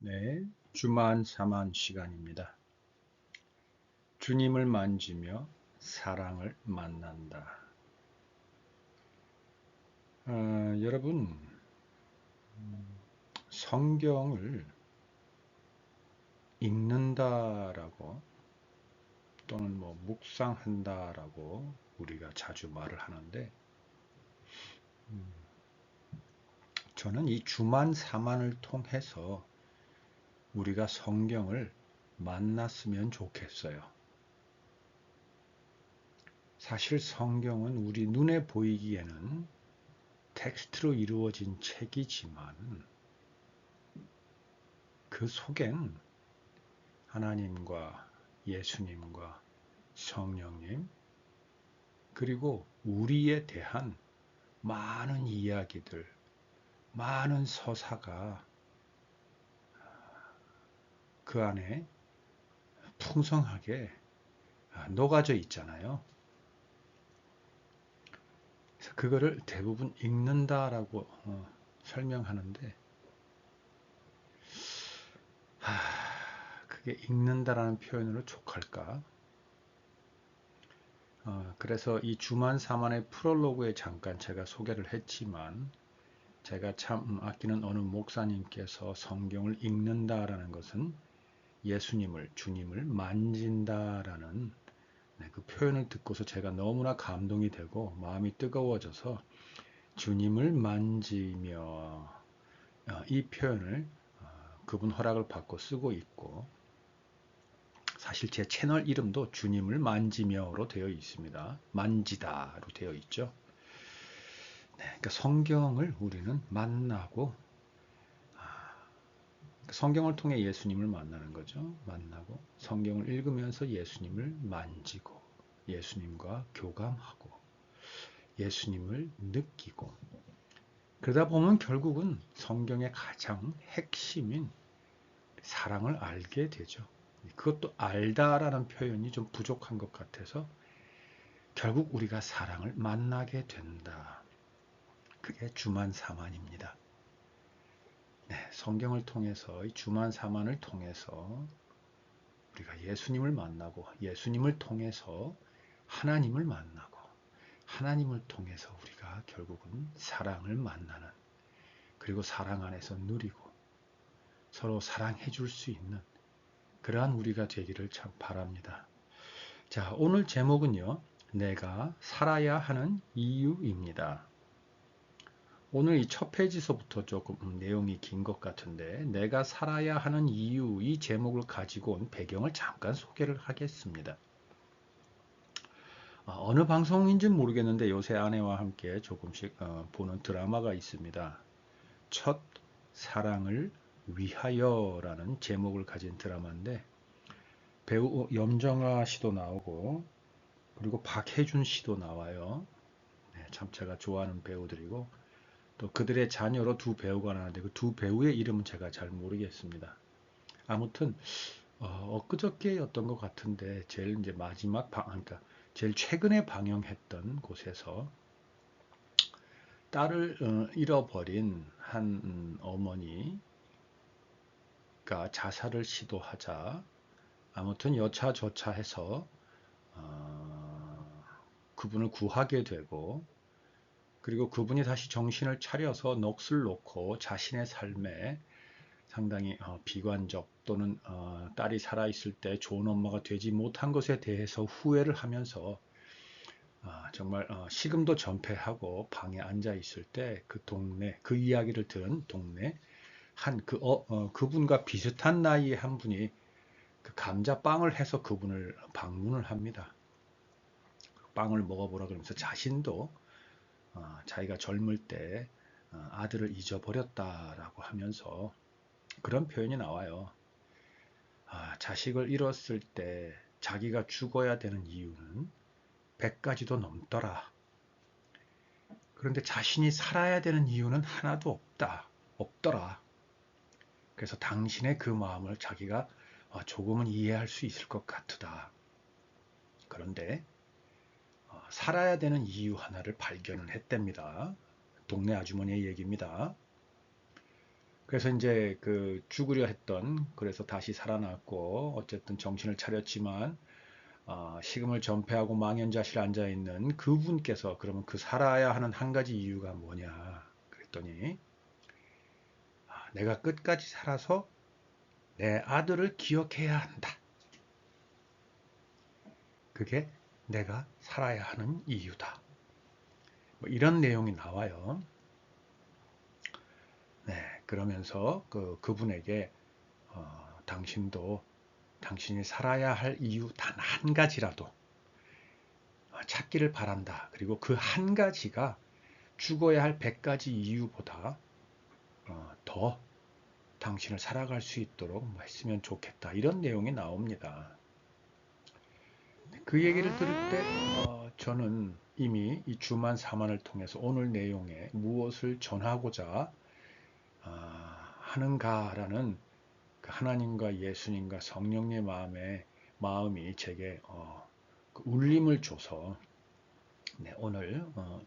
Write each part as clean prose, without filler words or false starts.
네, 주만 사만 시간입니다. 주님을 만지며 사랑을 만난다. 여러분, 성경을 읽는다라고 또는 묵상한다라고 우리가 자주 말을 하는데, 저는 이 주만 사만을 통해서 우리가 성경을 만났으면 좋겠어요. 사실 성경은 우리 눈에 보이기에는 텍스트로 이루어진 책이지만 그 속엔 하나님과 예수님과 성령님 그리고 우리에 대한 많은 이야기들, 많은 서사가 그 안에 풍성하게 녹아져 있잖아요. 그래서 그거를 대부분 읽는다라고 설명하는데 그게 읽는다라는 표현으로 족할까? 그래서 이 주만 사만의 프롤로그에 잠깐 제가 소개를 했지만 제가 참 아끼는 어느 목사님께서 성경을 읽는다라는 것은 예수님을, 주님을 만진다라는 그 표현을 듣고서 제가 너무나 감동이 되고 마음이 뜨거워져서 주님을 만지며 이 표현을 그분 허락을 받고 쓰고 있고 사실 제 채널 이름도 주님을 만지며로 되어 있습니다. 만지다로 되어 있죠. 네, 그러니까 성경을 우리는 만나고 성경을 통해 예수님을 만나는 거죠. 만나고 성경을 읽으면서 예수님을 만지고 예수님과 교감하고 예수님을 느끼고 그러다 보면 결국은 성경의 가장 핵심인 사랑을 알게 되죠. 그것도 알다라는 표현이 좀 부족한 것 같아서 결국 우리가 사랑을 만나게 된다. 그게 주만 사만입니다. 네, 성경을 통해서 이 주만 사만을 통해서 우리가 예수님을 만나고 예수님을 통해서 하나님을 만나고 하나님을 통해서 우리가 결국은 사랑을 만나는 그리고 사랑 안에서 누리고 서로 사랑해 줄 수 있는 그러한 우리가 되기를 참 바랍니다. 자, 오늘 제목은요. 내가 살아야 하는 이유입니다. 오늘 이 첫 페이지서부터 조금 내용이 긴 것 같은데 내가 살아야 하는 이유 이 제목을 가지고 온 배경을 잠깐 소개를 하겠습니다. 어느 방송인지는 모르겠는데 요새 아내와 함께 조금씩 보는 드라마가 있습니다. 첫 사랑을 위하여라는 제목을 가진 드라마인데 배우 염정아 씨도 나오고 그리고 박해준 씨도 나와요. 네, 참 제가 좋아하는 배우들이고 또 그들의 자녀로 두 배우가 나왔는데 그 두 배우의 이름은 제가 잘 모르겠습니다. 아무튼 엊그저께였던 것 같은데 제일 이제 그러니까 제일 최근에 방영했던 곳에서 딸을 잃어버린 한 어머니가 자살을 시도하자 아무튼 여차저차해서 그분을 구하게 되고 그리고 그분이 다시 정신을 차려서 넋을 놓고 자신의 삶에 상당히 비관적 또는 딸이 살아있을 때 좋은 엄마가 되지 못한 것에 대해서 후회를 하면서 정말 식음도 전폐하고 방에 앉아 있을 때 그 동네 그 이야기를 들은 동네 한 그분과 비슷한 나이의 한 분이 그 감자빵을 해서 그분을 방문을 합니다. 빵을 먹어보라 그러면서 자신도 자기가 젊을 때 아들을 잊어버렸다라고 하면서 그런 표현이 나와요. 자식을 잃었을 때 자기가 죽어야 되는 이유는 100가지도 넘더라. 그런데 자신이 살아야 되는 이유는 하나도 없더라. 그래서 당신의 그 마음을 자기가 조금은 이해할 수 있을 것 같으다. 그런데 살아야 되는 이유 하나를 발견을 했답니다. 동네 아주머니의 얘기입니다. 그래서 이제 그 죽으려 했던, 그래서 다시 살아났고 어쨌든 정신을 차렸지만 식음을 전폐하고 망연자실에 앉아 있는 그분께서 그러면 그 살아야 하는 한 가지 이유가 뭐냐 그랬더니 내가 끝까지 살아서 내 아들을 기억해야 한다. 그게 내가 살아야 하는 이유다. 뭐 이런 내용이 나와요. 네, 그러면서 그분에게 당신이 살아야 할 이유 단 한 가지라도 찾기를 바란다. 그리고 그 한 가지가 죽어야 할 100가지 이유보다 더 당신을 살아갈 수 있도록 했으면 좋겠다. 이런 내용이 나옵니다. 그 얘기를 들을 때 저는 이미 이 주만 사만을 통해서 오늘 내용에 무엇을 전하고자 하는가라는 그 하나님과 예수님과 성령의 마음이 제게 그 울림을 줘서 네, 오늘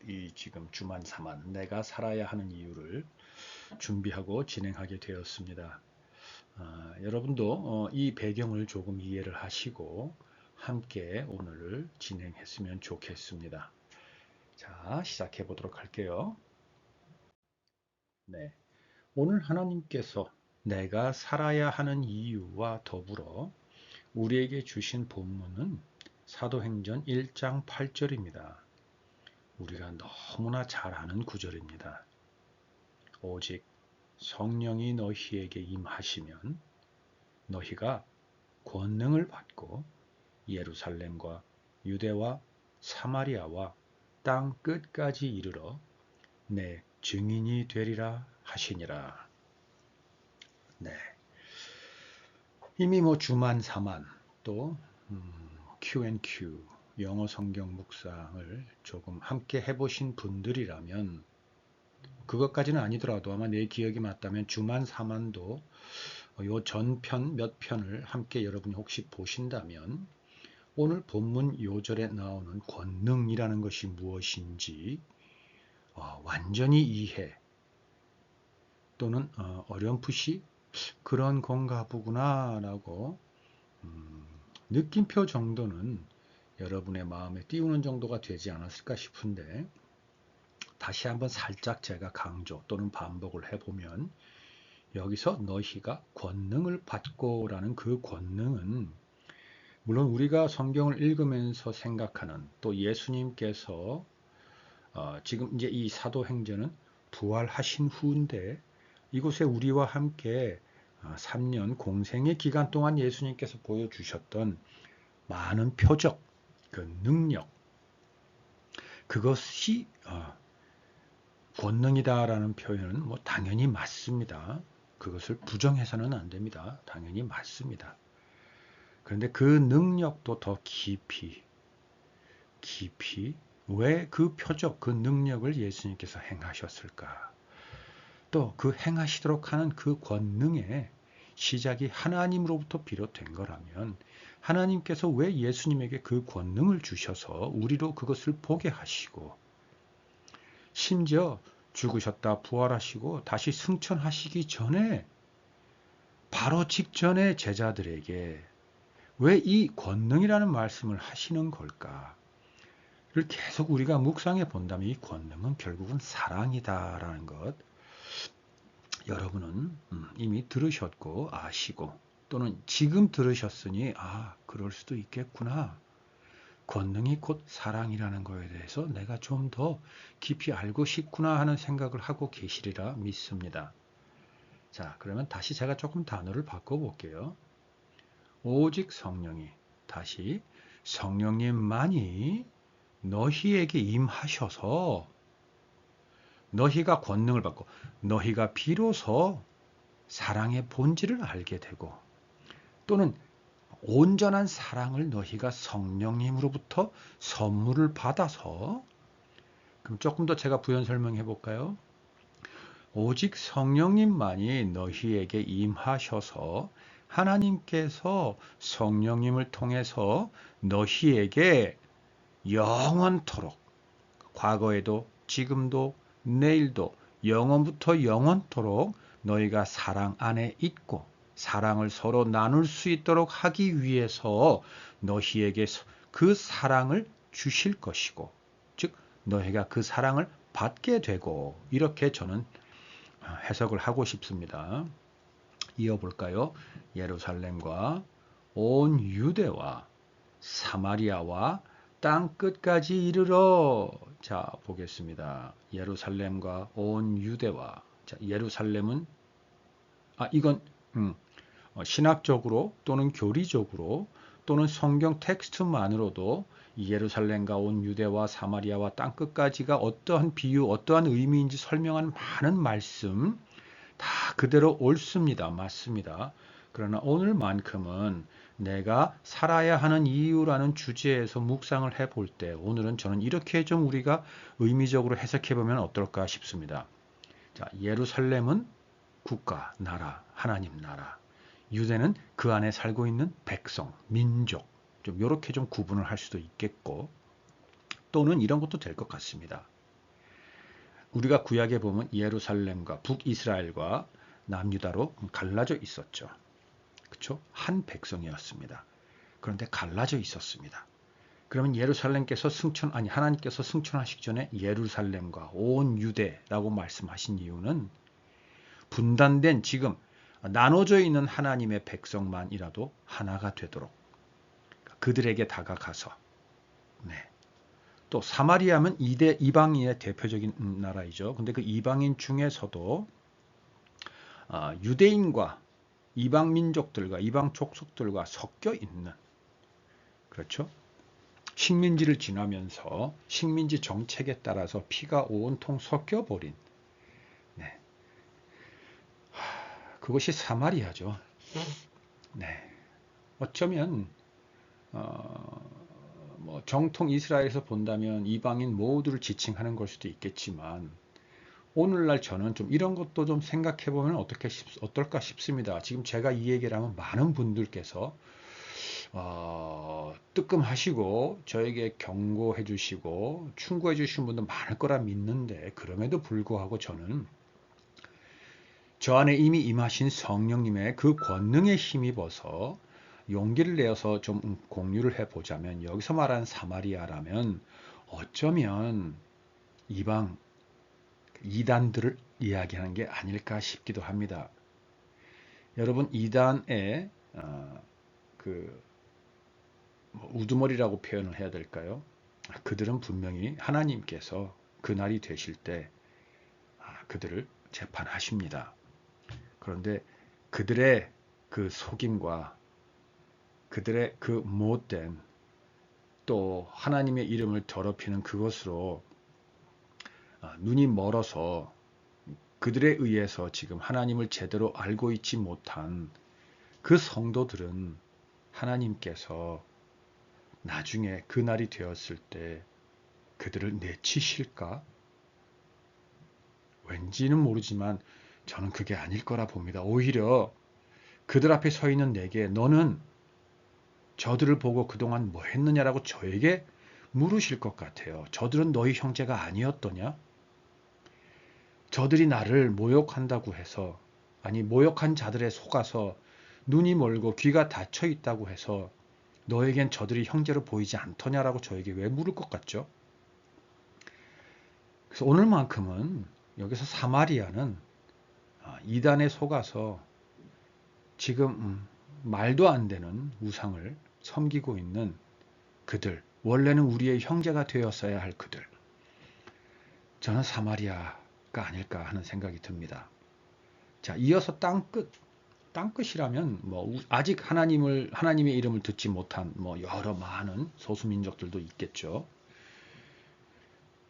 이 지금 주만 사만 내가 살아야 하는 이유를 준비하고 진행하게 되었습니다. 여러분도 이 배경을 조금 이해를 하시고 함께 오늘을 진행했으면 좋겠습니다. 자, 시작해 보도록 할게요. 네, 오늘 하나님께서 내가 살아야 하는 이유와 더불어 우리에게 주신 본문은 사도행전 1장 8절입니다. 우리가 너무나 잘 아는 구절입니다. 오직 성령이 너희에게 임하시면 너희가 권능을 받고 예루살렘과 유대와 사마리아와 땅 끝까지 이르러 내 증인이 되리라 하시니라. 네. 이미 주만 사만 또 Q&Q 영어 성경 묵상을 조금 함께 해보신 분들이라면 그것까지는 아니더라도 아마 내 기억이 맞다면 주만 사만도 요 전편 몇 편을 함께 여러분이 혹시 보신다면 오늘 본문 요절에 나오는 권능이라는 것이 무엇인지 완전히 이해 또는 어렴풋이 그런 건가 보구나 라고 느낌표 정도는 여러분의 마음에 띄우는 정도가 되지 않았을까 싶은데 다시 한번 살짝 제가 강조 또는 반복을 해보면 여기서 너희가 권능을 받고 라는 그 권능은 물론 우리가 성경을 읽으면서 생각하는 또 예수님께서 지금 이제 이 사도행전은 부활하신 후인데 이곳에 우리와 함께 3년 공생의 기간 동안 예수님께서 보여주셨던 많은 표적, 그 능력, 그것이 권능이다라는 표현은 당연히 맞습니다. 그것을 부정해서는 안 됩니다. 당연히 맞습니다. 그런데 그 능력도 더 깊이 왜 그 표적, 그 능력을 예수님께서 행하셨을까? 또 그 행하시도록 하는 그 권능의 시작이 하나님으로부터 비롯된 거라면 하나님께서 왜 예수님에게 그 권능을 주셔서 우리로 그것을 보게 하시고 심지어 죽으셨다 부활하시고 다시 승천하시기 전에 바로 직전에 제자들에게 왜 이 권능이라는 말씀을 하시는 걸까? 를 계속 우리가 묵상해 본다면 이 권능은 결국은 사랑이다라는 것 여러분은 이미 들으셨고 아시고 또는 지금 들으셨으니 그럴 수도 있겠구나. 권능이 곧 사랑이라는 거에 대해서 내가 좀 더 깊이 알고 싶구나 하는 생각을 하고 계시리라 믿습니다. 자, 그러면 다시 제가 조금 단어를 바꿔볼게요. 오직 성령이 다시 성령님만이 너희에게 임하셔서 너희가 권능을 받고 너희가 비로소 사랑의 본질을 알게 되고 또는 온전한 사랑을 너희가 성령님으로부터 선물을 받아서 그럼 조금 더 제가 부연 설명해 볼까요? 오직 성령님만이 너희에게 임하셔서 하나님께서 성령님을 통해서 너희에게 영원토록 과거에도 지금도 내일도 영원부터 영원토록 너희가 사랑 안에 있고 사랑을 서로 나눌 수 있도록 하기 위해서 너희에게 그 사랑을 주실 것이고, 즉 너희가 그 사랑을 받게 되고, 이렇게 저는 해석을 하고 싶습니다. 이어볼까요? 예루살렘과 온 유대와 사마리아와 땅 끝까지 이르러. 자, 보겠습니다. 예루살렘과 온 유대와. 자, 예루살렘은 이건 신학적으로 또는 교리적으로 또는 성경 텍스트만으로도 이 예루살렘과 온 유대와 사마리아와 땅 끝까지가 어떠한 비유, 어떠한 의미인지 설명하는 많은 말씀 다 그대로 옳습니다. 맞습니다. 그러나 오늘만큼은 내가 살아야 하는 이유라는 주제에서 묵상을 해볼 때, 오늘은 저는 이렇게 좀 우리가 의미적으로 해석해 보면 어떨까 싶습니다. 자, 예루살렘은 국가, 나라, 하나님 나라. 유대는 그 안에 살고 있는 백성, 민족. 좀 이렇게 좀 구분을 할 수도 있겠고, 또는 이런 것도 될 것 같습니다. 우리가 구약에 보면 예루살렘과 북이스라엘과 남유다로 갈라져 있었죠. 그렇죠? 한 백성이었습니다. 그런데 갈라져 있었습니다. 그러면 예루살렘께서 하나님께서 승천하시기 전에 예루살렘과 온 유대라고 말씀하신 이유는 분단된, 지금 나눠져 있는 하나님의 백성만이라도 하나가 되도록 그들에게 다가가서, 또 사마리아면 이방인의 대표적인 나라이죠. 근데 그 이방인 중에서도 유대인과 이방 민족들과 이방 족속들과 섞여 있는, 그렇죠? 식민지를 지나면서 식민지 정책에 따라서 피가 온통 섞여 버린, 그것이 사마리아죠. 어쩌면 정통 이스라엘에서 본다면 이방인 모두를 지칭하는 걸 수도 있겠지만, 오늘날 저는 좀 이런 것도 좀 생각해 보면 어떨까 싶습니다. 지금 제가 이 얘기를 하면 많은 분들께서 뜨끔하시고 저에게 경고해 주시고 충고해 주신 분도 많을 거라 믿는데, 그럼에도 불구하고 저는 저 안에 이미 임하신 성령님의 그 권능에 힘입어서 용기를 내어서 좀 공유를 해보자면, 여기서 말하는 사마리아라면 어쩌면 이단들을 이야기하는 게 아닐까 싶기도 합니다. 여러분, 이단의 우두머리라고 표현을 해야 될까요? 그들은 분명히 하나님께서 그날이 되실 때 그들을 재판하십니다. 그런데 그들의 그 속임과 그들의 그 못된, 또 하나님의 이름을 더럽히는 그것으로 눈이 멀어서 그들에 의해서 지금 하나님을 제대로 알고 있지 못한 그 성도들은 하나님께서 나중에 그날이 되었을 때 그들을 내치실까? 왠지는 모르지만 저는 그게 아닐 거라 봅니다. 오히려 그들 앞에 서 있는 내게, 너는 저들을 보고 그동안 뭐 했느냐라고 저에게 물으실 것 같아요. 저들은 너희 형제가 아니었더냐? 저들이 나를 모욕한다고 해서, 모욕한 자들에 속아서 눈이 멀고 귀가 닫혀 있다고 해서 너에겐 저들이 형제로 보이지 않더냐라고 저에게 왜 물을 것 같죠? 그래서 오늘만큼은 여기서 사마리아는 이단에 속아서 지금 말도 안 되는 우상을 섬기고 있는 그들, 원래는 우리의 형제가 되었어야 할 그들, 저는 사마리아가 아닐까 하는 생각이 듭니다. 자, 이어서 땅끝이라면 아직 하나님의 이름을 듣지 못한 여러 많은 소수민족들도 있겠죠.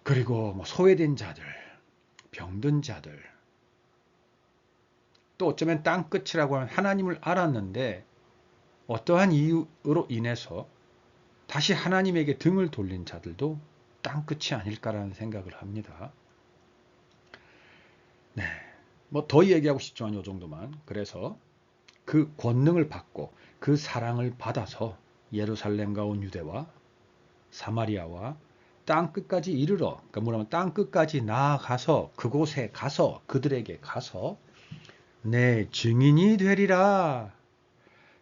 그리고 소외된 자들, 병든 자들, 또 어쩌면 땅끝이라고 하면 하나님을 알았는데 어떠한 이유로 인해서 다시 하나님에게 등을 돌린 자들도 땅끝이 아닐까라는 생각을 합니다. 더 얘기하고 싶지만 이 정도만. 그래서 그 권능을 받고 그 사랑을 받아서 예루살렘과 온 유대와 사마리아와 땅 끝까지 이르러, 그러니까 뭐냐면 땅 끝까지 나아가서 그곳에 가서 그들에게 가서 내 증인이 되리라.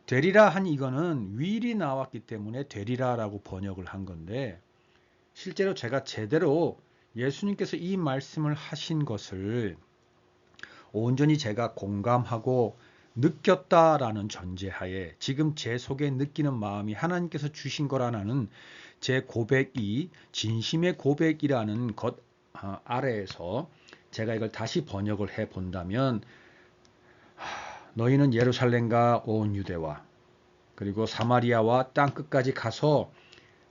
되리라 한 이거는 will이 나왔기 때문에 되리라라고 번역을 한 건데 실제로 제가 제대로 예수님께서 이 말씀을 하신 것을 온전히 제가 공감하고 느꼈다라는 전제하에 지금 제 속에 느끼는 마음이 하나님께서 주신 거라는 제 고백이 진심의 고백이라는 것 아래에서 제가 이걸 다시 번역을 해 본다면 너희는 예루살렘과 온 유대와 그리고 사마리아와 땅끝까지 가서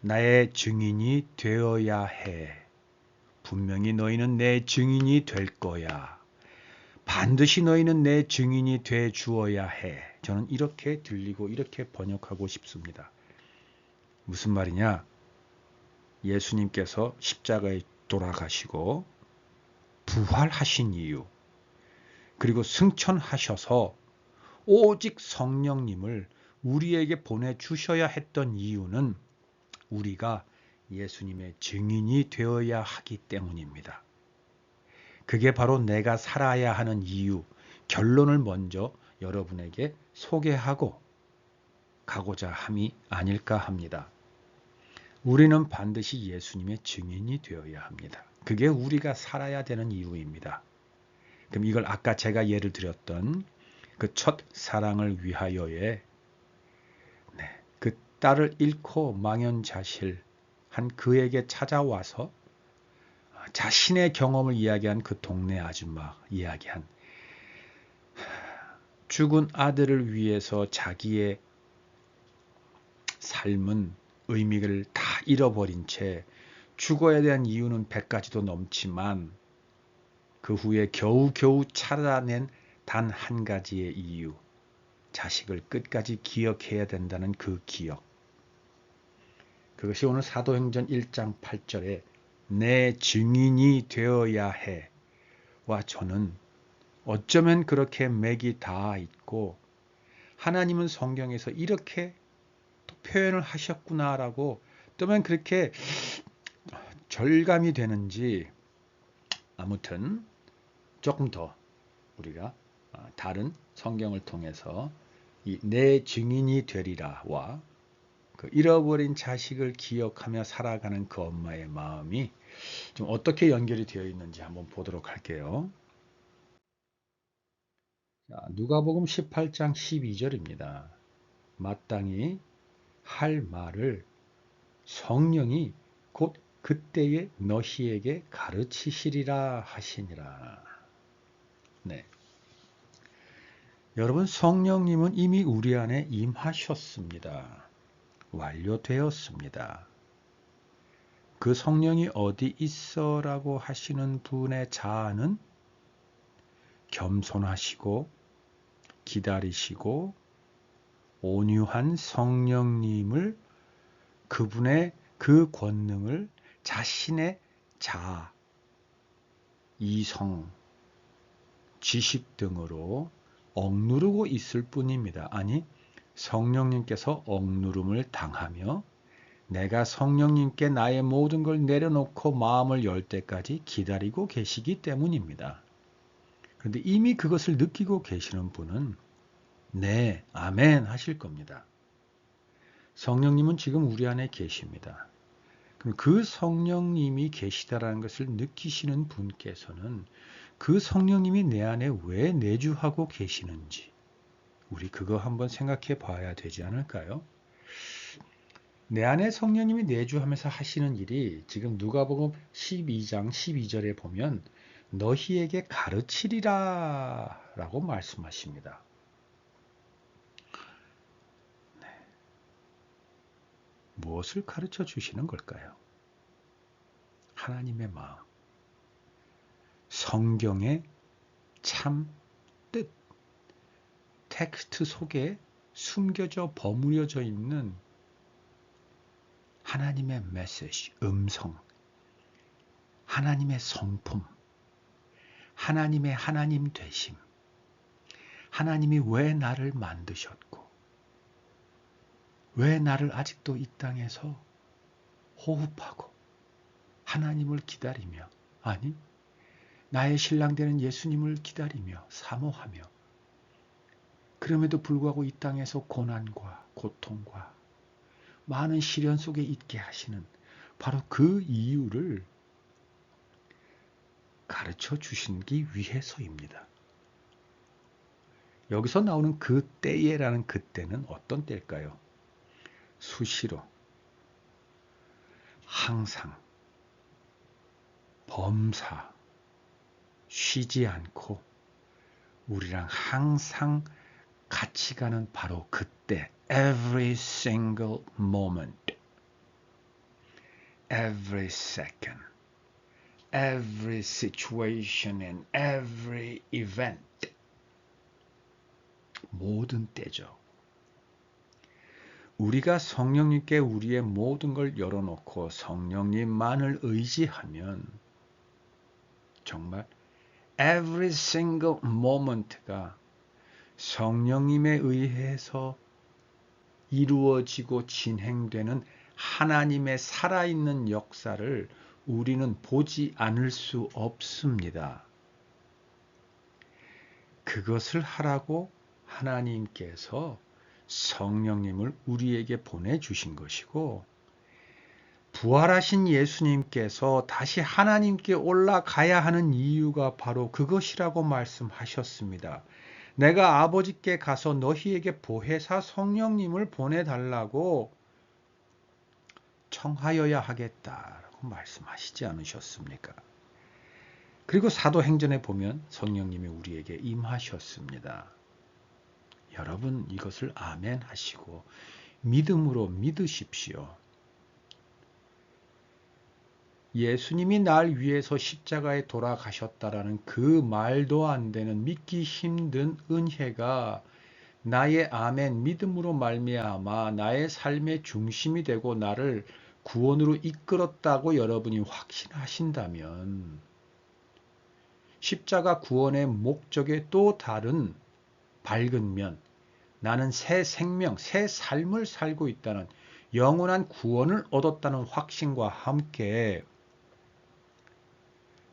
나의 증인이 되어야 해. 분명히 너희는 내 증인이 될 거야. 반드시 너희는 내 증인이 돼 주어야 해. 저는 이렇게 들리고 이렇게 번역하고 싶습니다. 무슨 말이냐? 예수님께서 십자가에 돌아가시고 부활하신 이유, 그리고 승천하셔서 오직 성령님을 우리에게 보내주셔야 했던 이유는 우리가 예수님의 증인이 되어야 하기 때문입니다. 그게 바로 내가 살아야 하는 이유, 결론을 먼저 여러분에게 소개하고 가고자 함이 아닐까 합니다. 우리는 반드시 예수님의 증인이 되어야 합니다. 그게 우리가 살아야 되는 이유입니다. 그럼 이걸 아까 제가 예를 들었던 그 첫 사랑을 위하여의 그 딸을 잃고 망연자실한 그에게 찾아와서 자신의 경험을 이야기한 그 동네 아줌마 이야기한 죽은 아들을 위해서 자기의 삶은 의미를 다 잃어버린 채 죽어야 대한 이유는 100가지도 넘지만 그 후에 겨우겨우 찾아낸 단 한 가지의 이유, 자식을 끝까지 기억해야 된다는 그 기억. 그것이 오늘 사도행전 1장 8절에 내 증인이 되어야 해. 와 저는 어쩌면 그렇게 맥이 다 있고 하나님은 성경에서 이렇게 또 표현을 하셨구나라고 또면 그렇게 절감이 되는지 아무튼 조금 더 우리가 다른 성경을 통해서 이 내 증인이 되리라와 그 잃어버린 자식을 기억하며 살아가는 그 엄마의 마음이 좀 어떻게 연결이 되어 있는지 한번 보도록 할게요. 누가복음 18장 12절입니다. 마땅히 할 말을 성령이 곧 그때에 너희에게 가르치시리라 하시니라. 네. 여러분 성령님은 이미 우리 안에 임하셨습니다. 완료되었습니다. 그 성령이 어디 있어라고 하시는 분의 자아는 겸손하시고 기다리시고 온유한 성령님을 그분의 그 권능을 자신의 자아, 이성, 지식 등으로 억누르고 있을 뿐입니다. 아니, 성령님께서 억누름을 당하며 내가 성령님께 나의 모든 걸 내려놓고 마음을 열 때까지 기다리고 계시기 때문입니다. 그런데 이미 그것을 느끼고 계시는 분은 네, 아멘 하실 겁니다. 성령님은 지금 우리 안에 계십니다. 그럼 그 성령님이 계시다라는 것을 느끼시는 분께서는 그 성령님이 내 안에 왜 내주하고 계시는지 우리 그거 한번 생각해 봐야 되지 않을까요? 내 안에 성령님이 내주하면서 하시는 일이 지금 누가복음 12장 12절에 보면 너희에게 가르치리라 라고 말씀하십니다. 무엇을 가르쳐 주시는 걸까요? 하나님의 마음, 성경의 참 뜻, 텍스트 속에 숨겨져 버무려져 있는 하나님의 메시지, 음성, 하나님의 성품, 하나님의 하나님 되심, 하나님이 왜 나를 만드셨고 왜 나를 아직도 이 땅에서 호흡하고 하나님을 기다리며 아니 나의 신랑 되는 예수님을 기다리며 사모하며 그럼에도 불구하고 이 땅에서 고난과 고통과 많은 시련 속에 있게 하시는 바로 그 이유를 가르쳐 주시기 위해서입니다. 여기서 나오는 그 때에라는 그 때는 어떤 때일까요? 수시로, 항상, 범사, 쉬지 않고 우리랑 항상 같이 가는 바로 그때, every single moment, every second, every situation and every event, 모든 때죠. 우리가 성령님께 우리의 모든 걸 열어놓고 성령님만을 의지하면 정말 every single moment가 성령님에 의해서 이루어지고 진행되는 하나님의 살아있는 역사를 우리는 보지 않을 수 없습니다. 그것을 하라고 하나님께서 성령님을 우리에게 보내주신 것이고, 부활하신 예수님께서 다시 하나님께 올라가야 하는 이유가 바로 그것이라고 말씀하셨습니다. 내가 아버지께 가서 너희에게 보혜사 성령님을 보내달라고 청하여야 하겠다라고 말씀하시지 않으셨습니까? 그리고 사도행전에 보면 성령님이 우리에게 임하셨습니다. 여러분 이것을 아멘 하시고 믿음으로 믿으십시오. 예수님이 날 위해서 십자가에 돌아가셨다라는 그 말도 안 되는 믿기 힘든 은혜가 나의 아멘 믿음으로 말미암아 나의 삶의 중심이 되고 나를 구원으로 이끌었다고 여러분이 확신하신다면 십자가 구원의 목적에 또 다른 밝은 면, 나는 새 생명, 새 삶을 살고 있다는 영원한 구원을 얻었다는 확신과 함께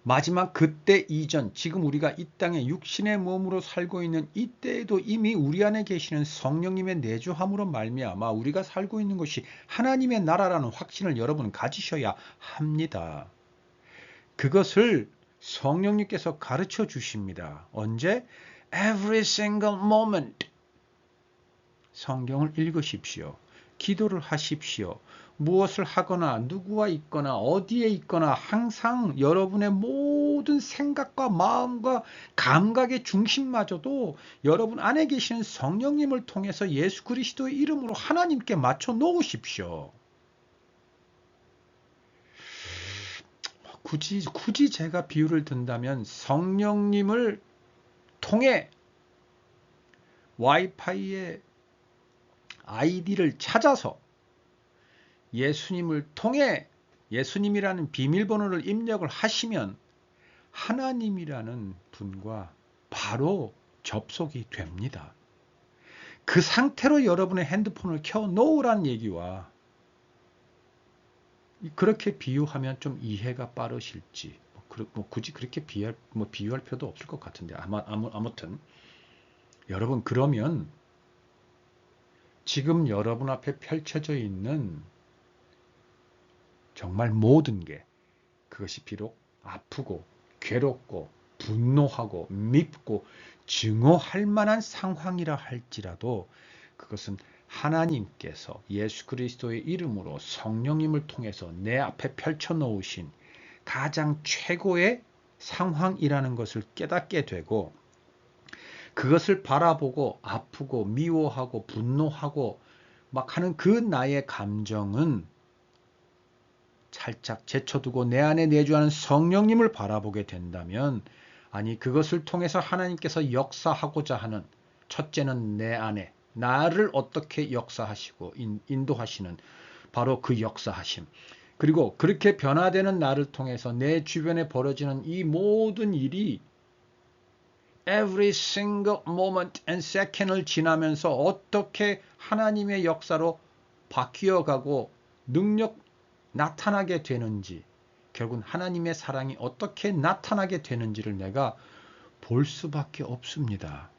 마지막 그때 이전, 지금 우리가 이 땅에 육신의 몸으로 살고 있는 이때에도 이미 우리 안에 계시는 성령님의 내주함으로 말미암아 우리가 살고 있는 것이 하나님의 나라라는 확신을 여러분은 가지셔야 합니다. 그것을 성령님께서 가르쳐 주십니다. 언제? Every single moment. 성경을 읽으십시오. 기도를 하십시오. 무엇을 하거나 누구와 있거나 어디에 있거나 항상 여러분의 모든 생각과 마음과 감각의 중심마저도 여러분 안에 계시는 성령님을 통해서 예수 그리스도의 이름으로 하나님께 맞춰 놓으십시오. 굳이 제가 비유를 든다면 성령님을 통해 와이파이의 아이디를 찾아서 예수님을 통해 예수님이라는 비밀번호를 입력을 하시면 하나님이라는 분과 바로 접속이 됩니다. 그 상태로 여러분의 핸드폰을 켜 놓으란 얘기와 그렇게 비유하면 좀 이해가 빠르실지 굳이 그렇게 비유할 필요도 없을 것 같은데 아무튼 여러분 그러면 지금 여러분 앞에 펼쳐져 있는 정말 모든 게 그것이 비록 아프고 괴롭고 분노하고 밉고 증오할 만한 상황이라 할지라도 그것은 하나님께서 예수 그리스도의 이름으로 성령님을 통해서 내 앞에 펼쳐 놓으신 가장 최고의 상황이라는 것을 깨닫게 되고 그것을 바라보고 아프고 미워하고 분노하고 막 하는 그 나의 감정은 살짝 제쳐두고 내 안에 내주하는 성령님을 바라보게 된다면 아니 그것을 통해서 하나님께서 역사하고자 하는 첫째는 내 안에 나를 어떻게 역사하시고 인도하시는 바로 그 역사하심 그리고 그렇게 변화되는 나를 통해서 내 주변에 벌어지는 이 모든 일이 every single moment and second을 지나면서 어떻게 하나님의 역사로 바뀌어가고 능력 나타나게 되는지 결국은 하나님의 사랑이 어떻게 나타나게 되는지를 내가 볼 수밖에 없습니다.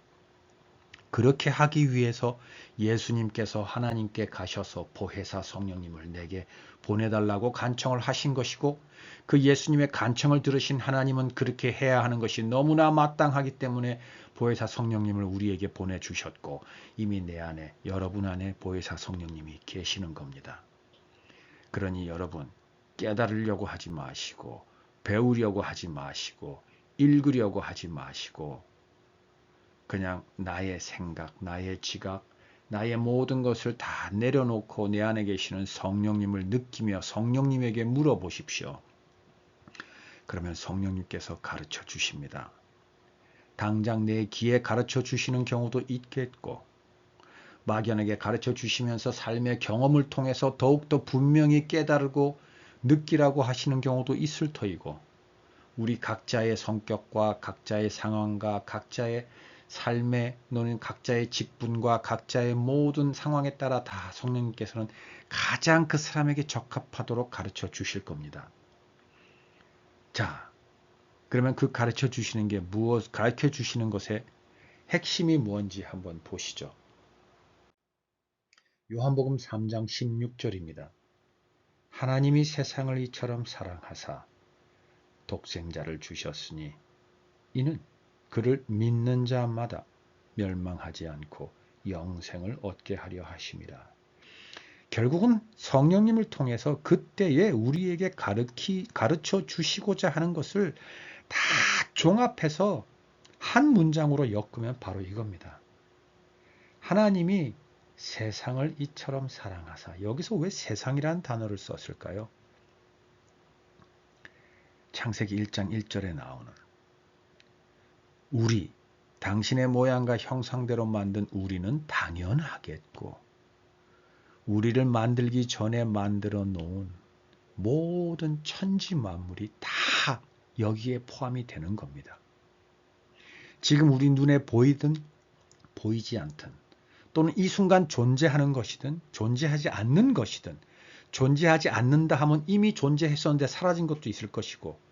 그렇게 하기 위해서 예수님께서 하나님께 가셔서 보혜사 성령님을 내게 보내달라고 간청을 하신 것이고, 그 예수님의 간청을 들으신 하나님은 그렇게 해야 하는 것이 너무나 마땅하기 때문에 보혜사 성령님을 우리에게 보내주셨고, 이미 내 안에, 여러분 안에 보혜사 성령님이 계시는 겁니다. 그러니 여러분, 깨달으려고 하지 마시고, 배우려고 하지 마시고, 읽으려고 하지 마시고, 그냥 나의 생각, 나의 지각, 나의 모든 것을 다 내려놓고 내 안에 계시는 성령님을 느끼며 성령님에게 물어보십시오. 그러면 성령님께서 가르쳐 주십니다. 당장 내 귀에 가르쳐 주시는 경우도 있겠고, 막연하게 가르쳐 주시면서 삶의 경험을 통해서 더욱더 분명히 깨달고 느끼라고 하시는 경우도 있을 터이고, 우리 각자의 성격과 각자의 상황과 각자의 삶의 또는 각자의 직분과 각자의 모든 상황에 따라 다 성령님께서는 가장 그 사람에게 적합하도록 가르쳐 주실 겁니다. 자, 그러면 그 가르쳐 주시는 게 가르쳐 주시는 것의 핵심이 뭔지 한번 보시죠. 요한복음 3장 16절입니다. 하나님이 세상을 이처럼 사랑하사 독생자를 주셨으니 이는 그를 믿는 자마다 멸망하지 않고 영생을 얻게 하려 하심이라. 결국은 성령님을 통해서 그때에 우리에게 가르쳐 주시고자 하는 것을 다 종합해서 한 문장으로 엮으면 바로 이겁니다. 하나님이 세상을 이처럼 사랑하사. 여기서 왜 세상이라는 단어를 썼을까요? 창세기 1장 1절에 나오는 우리, 당신의 모양과 형상대로 만든 우리는 당연하겠고, 우리를 만들기 전에 만들어 놓은 모든 천지 만물이 다 여기에 포함이 되는 겁니다. 지금 우리 눈에 보이든 보이지 않든, 또는 이 순간 존재하는 것이든 존재하지 않는 것이든, 존재하지 않는다 하면 이미 존재했었는데 사라진 것도 있을 것이고,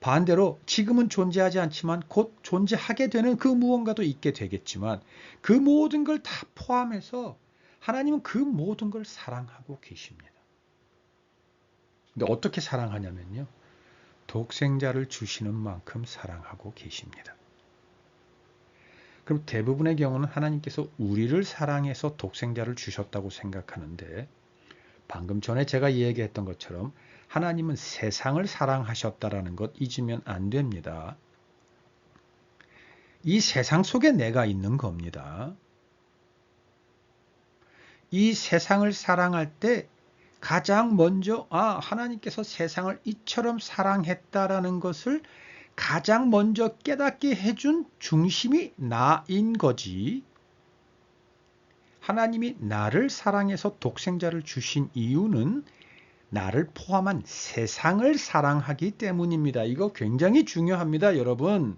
반대로 지금은 존재하지 않지만 곧 존재하게 되는 그 무언가도 있게 되겠지만, 그 모든 걸 다 포함해서 하나님은 그 모든 걸 사랑하고 계십니다. 근데 어떻게 사랑하냐면요, 독생자를 주시는 만큼 사랑하고 계십니다. 그럼 대부분의 경우는 하나님께서 우리를 사랑해서 독생자를 주셨다고 생각하는데, 방금 전에 제가 얘기했던 것처럼 하나님은 세상을 사랑하셨다라는 것 잊으면 안 됩니다. 이 세상 속에 내가 있는 겁니다. 이 세상을 사랑할 때 가장 먼저 하나님께서 세상을 이처럼 사랑했다라는 것을 가장 먼저 깨닫게 해준 중심이 나인 거지. 하나님이 나를 사랑해서 독생자를 주신 이유는 나를 포함한 세상을 사랑하기 때문입니다. 이거 굉장히 중요합니다, 여러분.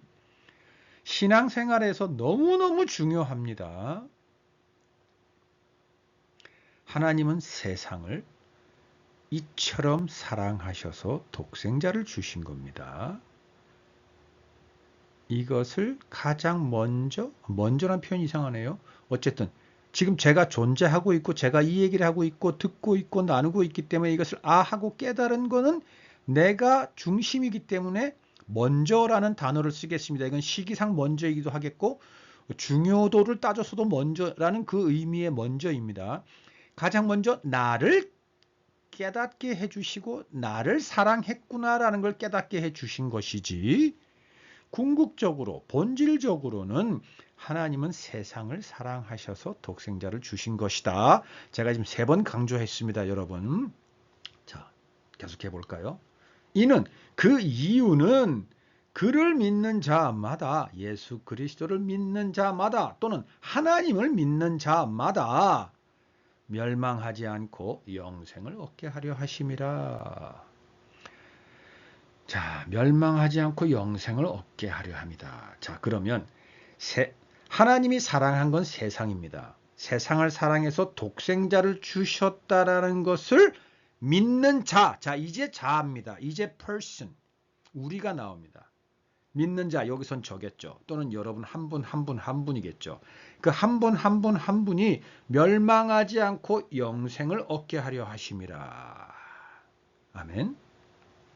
신앙생활에서 너무너무 중요합니다. 하나님은 세상을 이처럼 사랑하셔서 독생자를 주신 겁니다. 이것을 가장 먼저란 표현이 이상하네요. 어쨌든 지금 제가 존재하고 있고 제가 이 얘기를 하고 있고 듣고 있고 나누고 있기 때문에 이것을 하고 깨달은 거는 내가 중심이기 때문에 먼저라는 단어를 쓰겠습니다. 이건 시기상 먼저이기도 하겠고 중요도를 따져서도 먼저라는 그 의미의 먼저입니다. 가장 먼저 나를 깨닫게 해주시고 나를 사랑했구나라는 걸 깨닫게 해주신 것이지, 궁극적으로 본질적으로는 하나님은 세상을 사랑하셔서 독생자를 주신 것이다. 제가 지금 3번 강조했습니다, 여러분. 자, 계속해 볼까요? 그 이유는 그를 믿는 자마다, 예수 그리스도를 믿는 자마다 또는 하나님을 믿는 자마다 멸망하지 않고 영생을 얻게 하려 하심이라. 자, 멸망하지 않고 영생을 얻게 하려 합니다. 자, 그러면 하나님이 사랑한 건 세상입니다. 세상을 사랑해서 독생자를 주셨다라는 것을 믿는 자. 자, 이제 자입니다. 이제 person. 우리가 나옵니다. 믿는 자, 여기선 저겠죠. 또는 여러분 한 분 한 분 한 분이겠죠. 그 한 분 한 분 한 분이 멸망하지 않고 영생을 얻게 하려 하심이라. 아멘.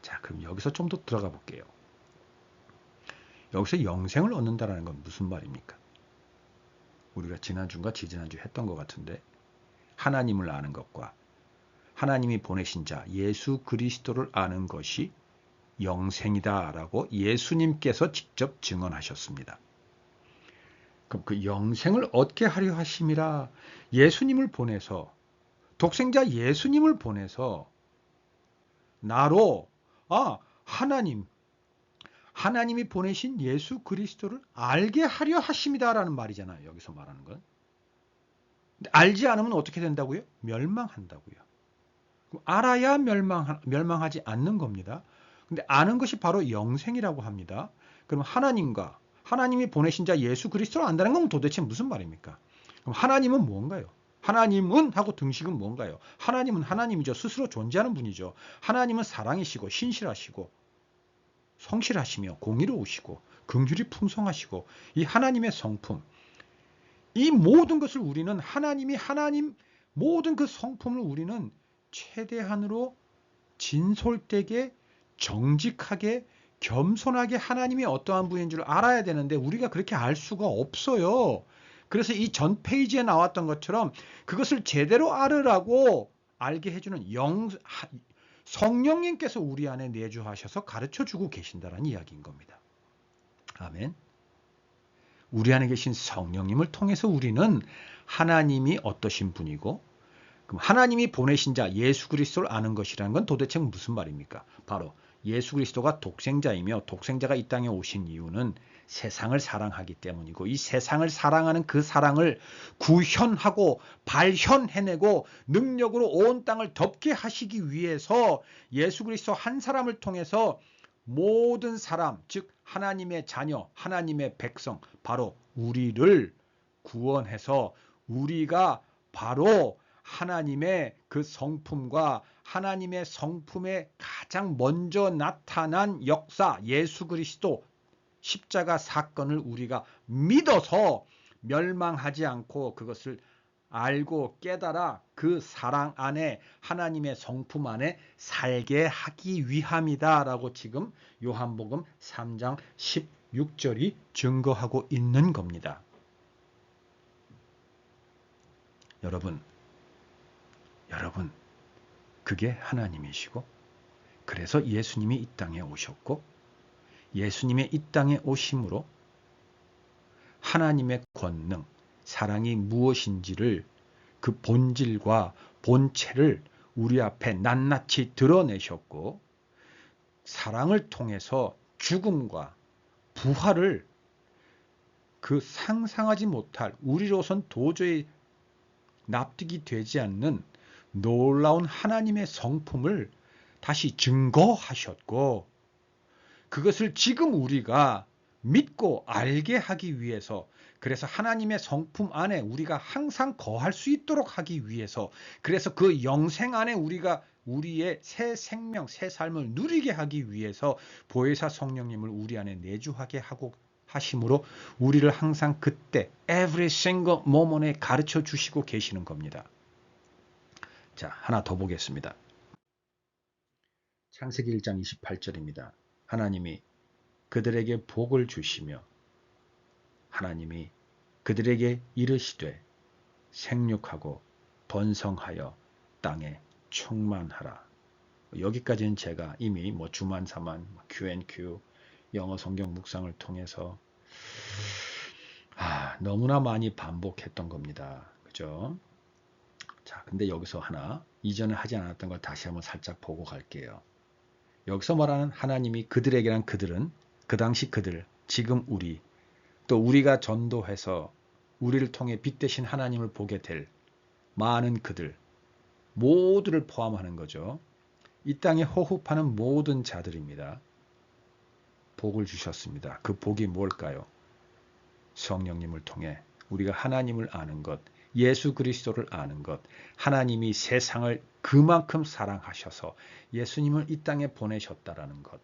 자, 그럼 여기서 좀 더 들어가 볼게요. 여기서 영생을 얻는다는 건 무슨 말입니까? 우리가 지난주인가 지지난주 했던 것 같은데, 하나님을 아는 것과 하나님이 보내신 자 예수 그리스도를 아는 것이 영생이다라고 예수님께서 직접 증언하셨습니다. 그럼 그 영생을 얻게 하려 하심이라, 예수님을 보내서, 독생자 예수님을 보내서 나로 하나님이 보내신 예수 그리스도를 알게 하려 하심이다라는 말이잖아요. 여기서 말하는 건. 근데 알지 않으면 어떻게 된다고요? 멸망한다고요. 알아야 멸망하지 않는 겁니다. 근데 아는 것이 바로 영생이라고 합니다. 그럼 하나님이 보내신 자 예수 그리스도를 안다는 건 도대체 무슨 말입니까? 그럼 하나님은 뭔가요? 하나님은 하고 등식은 뭔가요? 하나님은 하나님이죠. 스스로 존재하는 분이죠. 하나님은 사랑이시고 신실하시고 성실하시며 공의로우시고 긍휼이 풍성하시고, 이 하나님의 성품, 이 모든 것을 우리는 하나님 모든 그 성품을 우리는 최대한으로 진솔되게 정직하게 겸손하게 하나님이 어떠한 분인 줄 알아야 되는데 우리가 그렇게 알 수가 없어요. 그래서 이 전 페이지에 나왔던 것처럼 그것을 제대로 알으라고 알게 해주는 성령님께서 우리 안에 내주하셔서 가르쳐주고 계신다는 이야기인 겁니다. 아멘. 우리 안에 계신 성령님을 통해서 우리는 하나님이 어떠신 분이고, 그럼 하나님이 보내신 자 예수 그리스도를 아는 것이라는 건 도대체 무슨 말입니까? 바로 예수 그리스도가 독생자이며, 독생자가 이 땅에 오신 이유는 세상을 사랑하기 때문이고, 이 세상을 사랑하는 그 사랑을 구현하고 발현해내고 능력으로 온 땅을 덮게 하시기 위해서 예수 그리스도 한 사람을 통해서 모든 사람, 즉 하나님의 자녀, 하나님의 백성, 바로 우리를 구원해서 우리가 바로 하나님의 그 성품과 하나님의 성품에 가장 먼저 나타난 역사, 예수 그리스도 십자가 사건을 우리가 믿어서 멸망하지 않고 그것을 알고 깨달아 그 사랑 안에, 하나님의 성품 안에 살게 하기 위함이다 라고 지금 요한복음 3장 16절이 증거하고 있는 겁니다. 여러분, 그게 하나님이시고, 그래서 예수님이 이 땅에 오셨고, 예수님의 이 땅에 오심으로 하나님의 권능, 사랑이 무엇인지를, 그 본질과 본체를 우리 앞에 낱낱이 드러내셨고, 사랑을 통해서 죽음과 부활을, 그 상상하지 못할, 우리로선 도저히 납득이 되지 않는 놀라운 하나님의 성품을 다시 증거하셨고, 그것을 지금 우리가 믿고 알게 하기 위해서, 그래서 하나님의 성품 안에 우리가 항상 거할 수 있도록 하기 위해서, 그래서 그 영생 안에 우리가 우리의 새 생명, 새 삶을 누리게 하기 위해서 보혜사 성령님을 우리 안에 내주하게 하고 하심으로 우리를 항상 그때 every single moment에 가르쳐 주시고 계시는 겁니다. 자, 하나 더 보겠습니다. 창세기 1장 28절입니다. 하나님이 그들에게 복을 주시며 하나님이 그들에게 이르시되 생육하고 번성하여 땅에 충만하라. 여기까지는 제가 이미 주만사만 Q&Q 영어 성경 묵상을 통해서 너무나 많이 반복했던 겁니다. 그죠? 자, 근데 여기서 하나, 이전에 하지 않았던 걸 다시 한번 살짝 보고 갈게요. 여기서 말하는 하나님이 그들에게란 그들은 그 당시 그들, 지금 우리, 또 우리가 전도해서 우리를 통해 빛되신 하나님을 보게 될 많은 그들 모두를 포함하는 거죠. 이 땅에 호흡하는 모든 자들입니다. 복을 주셨습니다. 그 복이 뭘까요? 성령님을 통해 우리가 하나님을 아는 것, 예수 그리스도를 아는 것, 하나님이 세상을 그만큼 사랑하셔서 예수님을 이 땅에 보내셨다라는 것,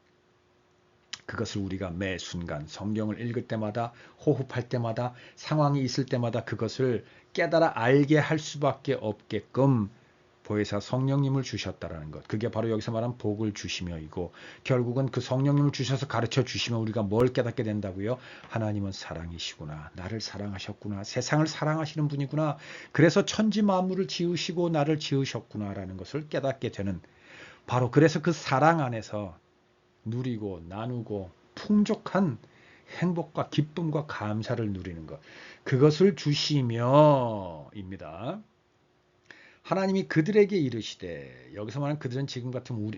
그것을 우리가 매 순간 성경을 읽을 때마다 호흡할 때마다 상황이 있을 때마다 그것을 깨달아 알게 할 수밖에 없게끔 보혜사 성령님을 주셨다라는 것. 그게 바로 여기서 말한 복을 주시며이고 결국은 그 성령님을 주셔서 가르쳐 주시면 우리가 뭘 깨닫게 된다고요? 하나님은 사랑이시구나. 나를 사랑하셨구나. 세상을 사랑하시는 분이구나. 그래서 천지 만물을 지으시고 나를 지으셨구나라는 것을 깨닫게 되는 바로 그래서 그 사랑 안에서 누리고 나누고 풍족한 행복과 기쁨과 감사를 누리는 것. 그것을 주시며입니다. 하나님이 그들에게 이르시되 여기서 말하는 그들은 지금 같으면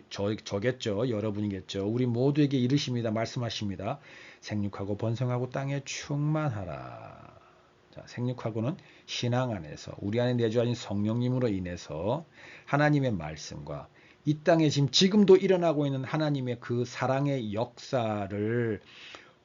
저겠죠. 여러분이겠죠. 우리 모두에게 이르십니다. 말씀하십니다. 생육하고 번성하고 땅에 충만하라. 자, 생육하고는 신앙 안에서 우리 안에 내주하신 성령님으로 인해서 하나님의 말씀과 이 땅에 지금도 일어나고 있는 하나님의 그 사랑의 역사를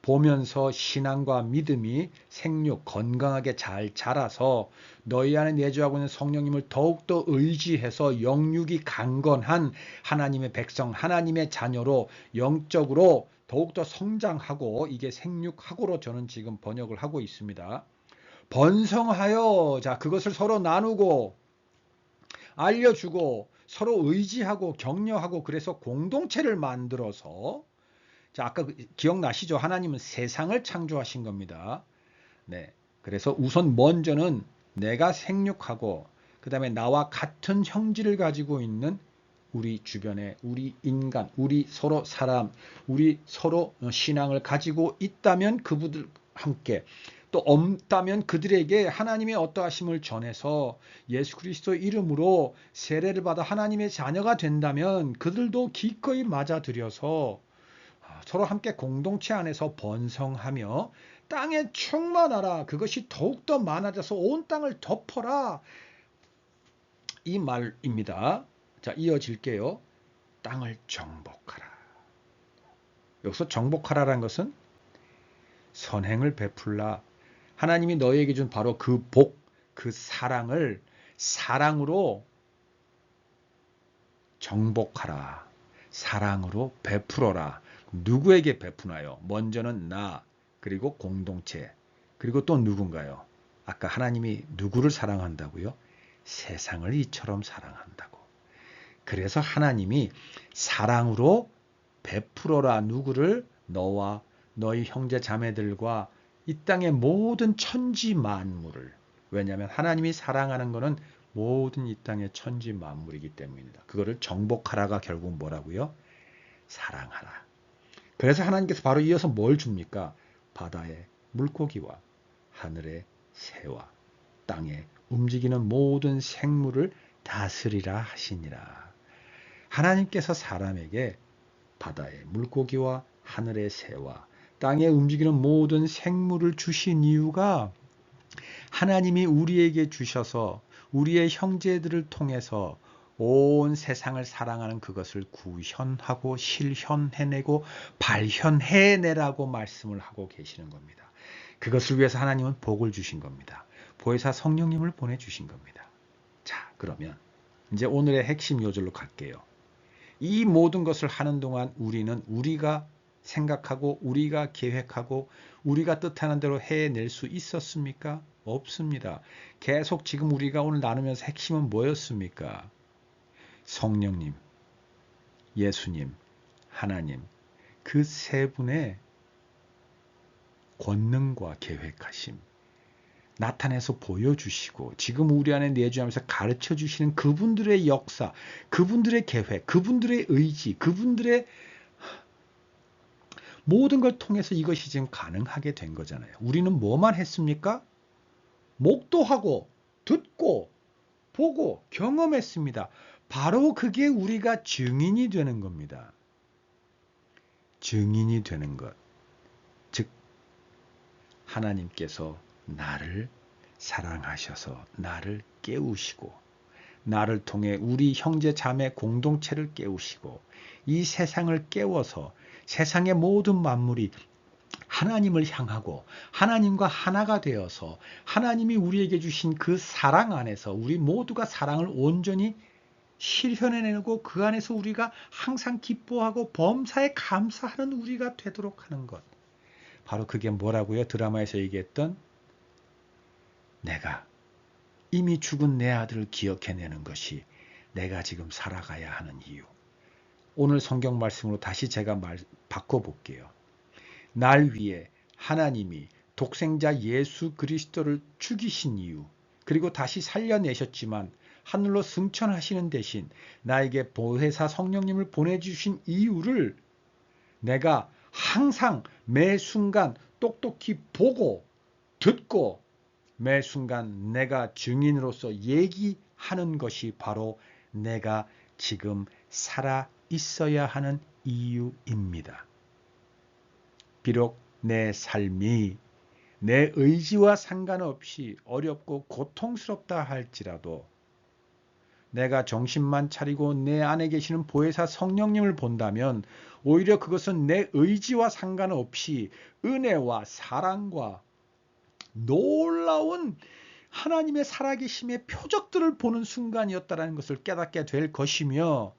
보면서 신앙과 믿음이 생육, 건강하게 잘 자라서 너희 안에 내주하고 있는 성령님을 더욱더 의지해서 영육이 강건한 하나님의 백성, 하나님의 자녀로 영적으로 더욱더 성장하고 이게 생육하고로 저는 지금 번역을 하고 있습니다. 번성하여 자 그것을 서로 나누고 알려주고 서로 의지하고 격려하고 그래서 공동체를 만들어서 자, 아까 기억나시죠? 하나님은 세상을 창조하신 겁니다. 네. 그래서 우선 먼저는 내가 생육하고 그다음에 나와 같은 형질을 가지고 있는 우리 주변에 우리 인간, 우리 서로 사람, 우리 서로 신앙을 가지고 있다면 그분들 함께 또 없다면 그들에게 하나님의 어떠하심을 전해서 예수 그리스도 이름으로 세례를 받아 하나님의 자녀가 된다면 그들도 기꺼이 맞아들여서 서로 함께 공동체 안에서 번성하며 땅에 충만하라. 그것이 더욱더 많아져서 온 땅을 덮어라. 이 말입니다. 자, 이어질게요. 땅을 정복하라. 여기서 정복하라라는 것은 선행을 베풀라. 하나님이 너희에게 준 바로 그 복, 그 사랑을 사랑으로 정복하라. 사랑으로 베풀어라. 누구에게 베푸나요? 먼저는 나, 그리고 공동체, 그리고 또 누군가요? 아까 하나님이 누구를 사랑한다고요? 세상을 이처럼 사랑한다고. 그래서 하나님이 사랑으로 베풀어라. 누구를? 너와 너희 형제 자매들과 이 땅의 모든 천지 만물을. 왜냐하면 하나님이 사랑하는 것은 모든 이 땅의 천지 만물이기 때문입니다. 그거를 정복하라가 결국 뭐라고요? 사랑하라. 그래서 하나님께서 바로 이어서 뭘 줍니까? 바다의 물고기와 하늘의 새와 땅에 움직이는 모든 생물을 다스리라 하시니라. 하나님께서 사람에게 바다의 물고기와 하늘의 새와 땅에 움직이는 모든 생물을 주신 이유가 하나님이 우리에게 주셔서 우리의 형제들을 통해서 온 세상을 사랑하는 그것을 구현하고 실현해내고 발현해내라고 말씀을 하고 계시는 겁니다. 그것을 위해서 하나님은 복을 주신 겁니다. 보혜사 성령님을 보내주신 겁니다. 자, 그러면 이제 오늘의 핵심 요절로 갈게요. 이 모든 것을 하는 동안 우리는 우리가 생각하고 우리가 계획하고 우리가 뜻하는 대로 해낼 수 있었습니까? 없습니다. 계속 지금 우리가 오늘 나누면서 핵심은 뭐였습니까? 성령님, 예수님, 하나님 그 세 분의 권능과 계획하심 나타내서 보여주시고 지금 우리 안에 내주하면서 가르쳐 주시는 그분들의 역사, 그분들의 계획, 그분들의 의지, 그분들의 모든 걸 통해서 이것이 지금 가능하게 된 거잖아요. 우리는 뭐만 했습니까? 목도하고 듣고 보고 경험했습니다. 바로 그게 우리가 증인이 되는 겁니다. 증인이 되는 것. 즉 하나님께서 나를 사랑하셔서 나를 깨우시고 나를 통해 우리 형제 자매 공동체를 깨우시고 이 세상을 깨워서 세상의 모든 만물이 하나님을 향하고 하나님과 하나가 되어서 하나님이 우리에게 주신 그 사랑 안에서 우리 모두가 사랑을 온전히 실현해내고 그 안에서 우리가 항상 기뻐하고 범사에 감사하는 우리가 되도록 하는 것. 바로 그게 뭐라고요? 드라마에서 얘기했던 내가 이미 죽은 내 아들을 기억해내는 것이 내가 지금 살아가야 하는 이유. 오늘 성경 말씀으로 다시 제가 바꿔볼게요. 날 위해 하나님이 독생자 예수 그리스도를 죽이신 이유, 그리고 다시 살려내셨지만 하늘로 승천하시는 대신 나에게 보혜사 성령님을 보내주신 이유를 내가 항상 매 순간 똑똑히 보고 듣고 매 순간 내가 증인으로서 얘기하는 것이 바로 내가 지금 살아 있어야 하는 이유입니다. 비록 내 삶이 내 의지와 상관없이 어렵고 고통스럽다 할지라도 내가 정신만 차리고 내 안에 계시는 보혜사 성령님을 본다면 오히려 그것은 내 의지와 상관없이 은혜와 사랑과 놀라운 하나님의 살아계심의 표적들을 보는 순간이었다는 것을 깨닫게 될 것이며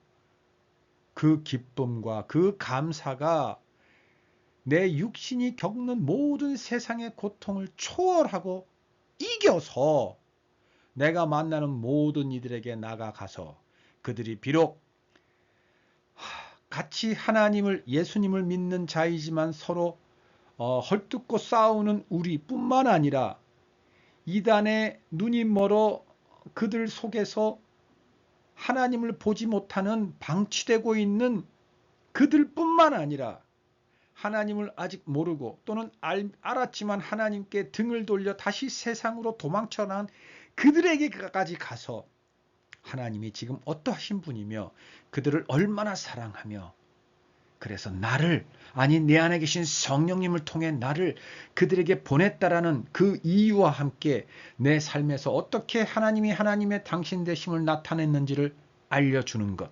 그 기쁨과 그 감사가 내 육신이 겪는 모든 세상의 고통을 초월하고 이겨서 내가 만나는 모든 이들에게 나아가서 그들이 비록 같이 하나님을 예수님을 믿는 자이지만 서로 헐뜯고 싸우는 우리뿐만 아니라 이단의 눈이 멀어 그들 속에서 하나님을 보지 못하는 방치되고 있는 그들뿐만 아니라 하나님을 아직 모르고 또는 알았지만 하나님께 등을 돌려 다시 세상으로 도망쳐 나온 그들에게까지 가서 하나님이 지금 어떠하신 분이며 그들을 얼마나 사랑하며 그래서 나를 아니 내 안에 계신 성령님을 통해 나를 그들에게 보냈다라는 그 이유와 함께 내 삶에서 어떻게 하나님이 하나님의 당신 되심을 나타냈는지를 알려주는 것.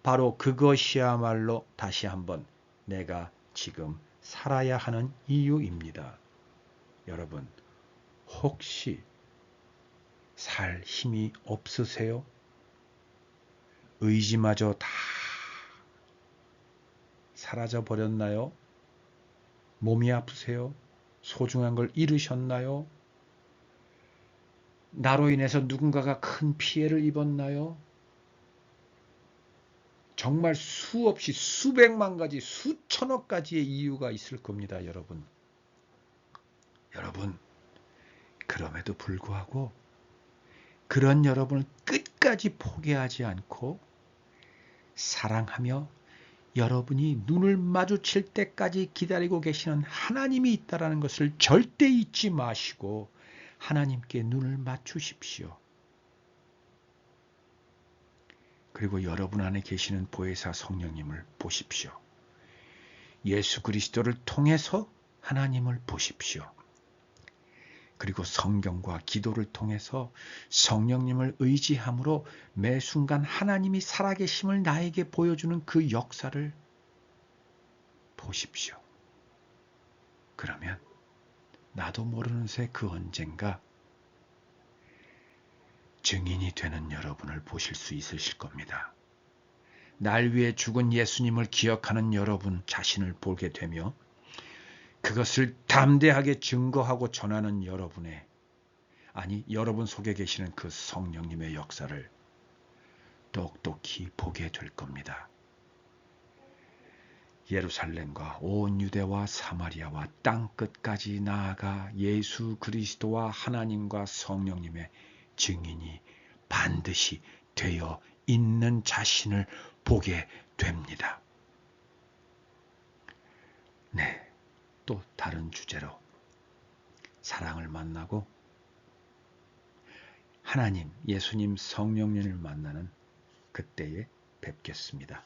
바로 그것이야말로 다시 한번 내가 지금 살아야 하는 이유입니다. 여러분, 혹시 살 힘이 없으세요? 의지마저 다 사라져 버렸나요? 몸이 아프세요? 소중한 걸 잃으셨나요? 나로 인해서 누군가가 큰 피해를 입었나요? 정말 수없이 수백만 가지, 수천억 가지의 이유가 있을 겁니다, 여러분. 여러분, 그럼에도 불구하고 그런 여러분을 끝까지 포기하지 않고 사랑하며 여러분이 눈을 마주칠 때까지 기다리고 계시는 하나님이 있다는 것을 절대 잊지 마시고 하나님께 눈을 맞추십시오. 그리고 여러분 안에 계시는 보혜사 성령님을 보십시오. 예수 그리스도를 통해서 하나님을 보십시오. 그리고 성경과 기도를 통해서 성령님을 의지함으로 매 순간 하나님이 살아계심을 나에게 보여주는 그 역사를 보십시오. 그러면 나도 모르는 새 그 언젠가 증인이 되는 여러분을 보실 수 있으실 겁니다. 날 위해 죽은 예수님을 기억하는 여러분 자신을 보게 되며 그것을 담대하게 증거하고 전하는 여러분의 여러분 속에 계시는 그 성령님의 역사를 똑똑히 보게 될 겁니다. 예루살렘과 온 유대와 사마리아와 땅끝까지 나아가 예수 그리스도와 하나님과 성령님의 증인이 반드시 되어 있는 자신을 보게 됩니다. 네, 또 다른 주제로 사랑을 만나고 하나님, 예수님, 성령님을 만나는 그때에 뵙겠습니다.